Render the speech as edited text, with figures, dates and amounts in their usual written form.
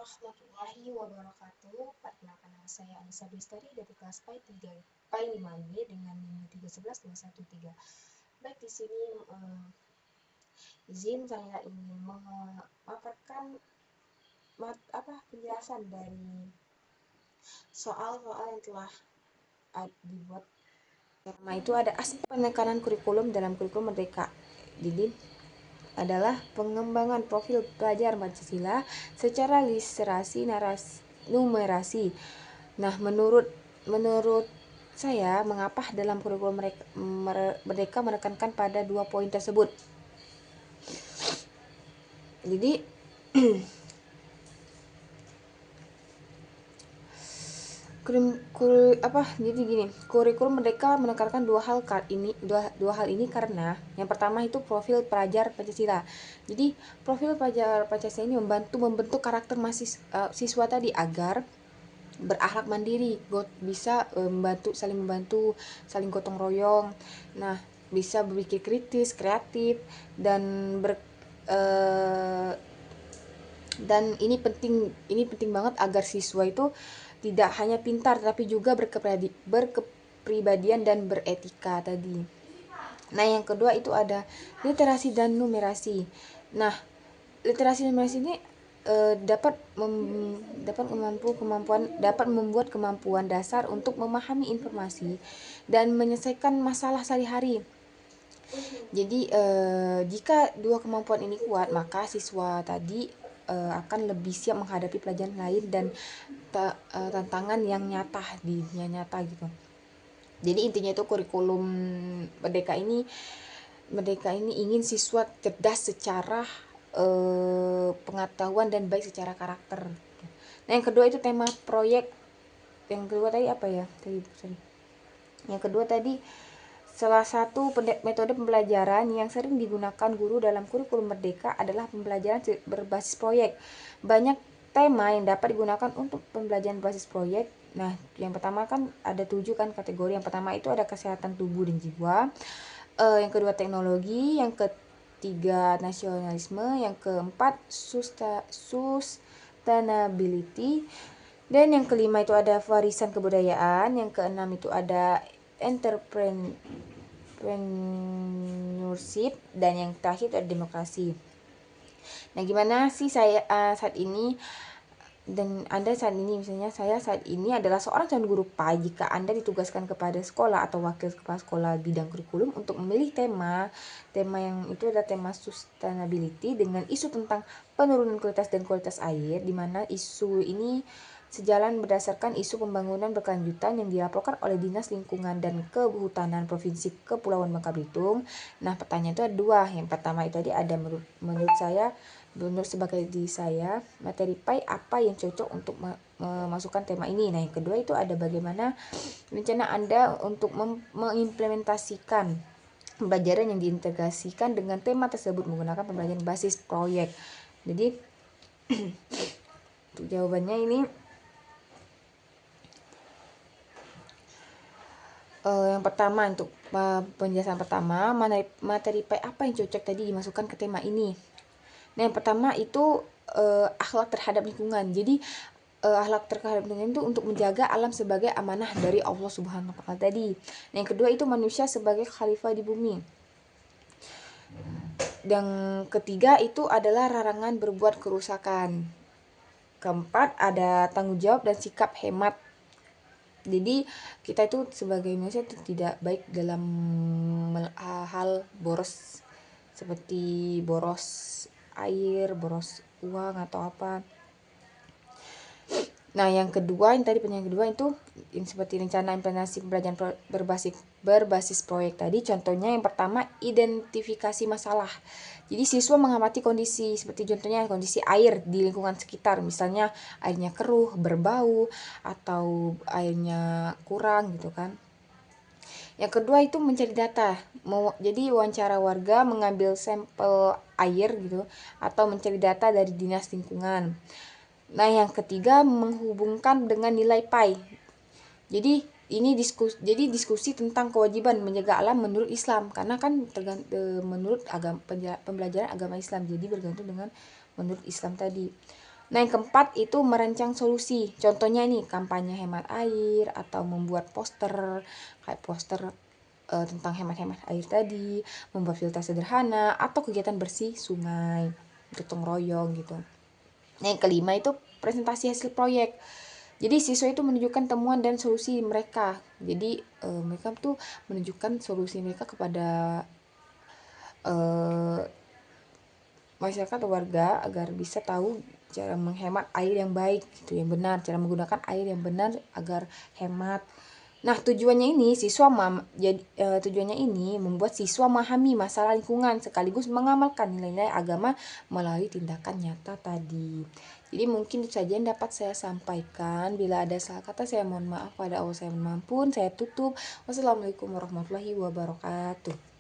warahmatullahi wabarakatuh. Perkenalkan, nama saya Anissa Bestari dari kelas PAI 3 PAI 5B dengan NIM 311213. Baik, di sini izin saya ingin memaparkan penjelasan dari soal-soal yang telah dibuat. Pertama itu ada aspek penekanan kurikulum dalam kurikulum Merdeka. Jadi adalah pengembangan profil pelajar Pancasila secara literasi numerasi. Nah, menurut saya, mengapa dalam kurikulum Merdeka menekankan pada 2 poin tersebut? Jadi jadi gini, kurikulum Merdeka menekankan dua hal ini karena yang pertama itu profil pelajar Pancasila. Jadi profil pelajar Pancasila ini membentuk karakter siswa tadi agar berakhlak mandiri, bisa saling membantu, saling gotong royong. Nah, bisa berpikir kritis, kreatif, dan ini penting banget agar siswa itu tidak hanya pintar tapi juga berkepribadian dan beretika tadi. Nah, yang kedua itu ada literasi dan numerasi. Nah, literasi dan numerasi ini dapat membuat kemampuan dasar untuk memahami informasi dan menyelesaikan masalah sehari-hari. Jadi jika dua kemampuan ini kuat, maka siswa tadi akan lebih siap menghadapi pelajaran lain dan tantangan yang nyata di dunia nyata gitu. Jadi intinya itu kurikulum Merdeka ini ingin siswa cerdas secara pengetahuan dan baik secara karakter. Nah, yang kedua itu tema proyek. Yang kedua tadi apa ya? Yang kedua tadi salah satu metode pembelajaran yang sering digunakan guru dalam kurikulum Merdeka adalah pembelajaran berbasis proyek. Banyak tema yang dapat digunakan untuk pembelajaran berbasis proyek. Nah, yang pertama kan ada 7 kan kategori. Yang pertama itu ada kesehatan tubuh dan jiwa. Yang kedua teknologi, yang ketiga nasionalisme, yang keempat sustainability, dan yang kelima itu ada warisan kebudayaan, yang keenam itu ada entrepreneurship, dan yang terakhir itu ada demokrasi. Nah, gimana sih saya saat ini dan Anda saat ini, misalnya saya saat ini adalah seorang calon guru PAI. Jika Anda ditugaskan kepada sekolah atau wakil kepala sekolah bidang kurikulum untuk memilih tema yang itu adalah tema sustainability dengan isu tentang penurunan kualitas dan kualitas air, di mana isu ini sejalan berdasarkan isu pembangunan berkelanjutan yang dilaporkan oleh Dinas Lingkungan dan Kehutanan Provinsi Kepulauan Bangka Belitung. Nah, pertanyaan itu ada 2. Yang pertama itu tadi ada menurut sebagai diri saya, materi PAI apa yang cocok untuk memasukkan tema ini. Nah, yang kedua itu ada bagaimana rencana Anda untuk mengimplementasikan pembelajaran yang diintegrasikan dengan tema tersebut menggunakan pembelajaran basis proyek. Jadi untuk jawabannya ini yang pertama, untuk penjelasan pertama, materi PAI apa yang cocok tadi dimasukkan ke tema ini. Nah, yang pertama itu akhlak terhadap lingkungan. Jadi akhlak terhadap lingkungan itu untuk menjaga alam sebagai amanah dari Allah Subhanahu wa Ta'ala tadi. Nah, yang kedua itu manusia sebagai khalifah di bumi. Dan ketiga itu adalah larangan berbuat kerusakan. Keempat ada tanggung jawab dan sikap hemat. Jadi kita itu sebagai manusia itu tidak baik dalam hal boros, seperti boros air, boros uang atau apa. Nah, yang kedua, pertanyaan kedua itu yang seperti rencana implementasi pembelajaran berbasis proyek tadi. Contohnya yang pertama, identifikasi masalah. Jadi siswa mengamati kondisi, seperti contohnya kondisi air di lingkungan sekitar, misalnya airnya keruh, berbau, atau airnya kurang gitu kan. Yang kedua itu mencari data. Jadi wawancara warga, mengambil sampel air gitu, atau mencari data dari dinas lingkungan. Nah, yang ketiga menghubungkan dengan nilai PAI. Jadi ini diskusi tentang kewajiban menjaga alam menurut Islam, karena kan menurut pembelajaran agama Islam, jadi bergantung dengan menurut Islam tadi. Nah, yang keempat itu merancang solusi. Contohnya nih, kampanye hemat air atau membuat poster, kayak poster tentang hemat-hemat air tadi, membuat filter sederhana, atau kegiatan bersih sungai, gotong royong gitu. Nah, yang kelima itu presentasi hasil proyek. Jadi siswa itu menunjukkan temuan dan solusi mereka. Jadi mereka tuh menunjukkan solusi mereka kepada masyarakat atau warga agar bisa tahu cara menghemat air yang baik gitu, yang benar, cara menggunakan air yang benar agar hemat. Nah, tujuannya ini membuat siswa memahami masalah lingkungan sekaligus mengamalkan nilai-nilai agama melalui tindakan nyata tadi. Jadi mungkin itu saja yang dapat saya sampaikan. Bila ada salah kata saya mohon maaf, pada Allah saya mohon ampun. Saya tutup. Wassalamualaikum warahmatullahi wabarakatuh.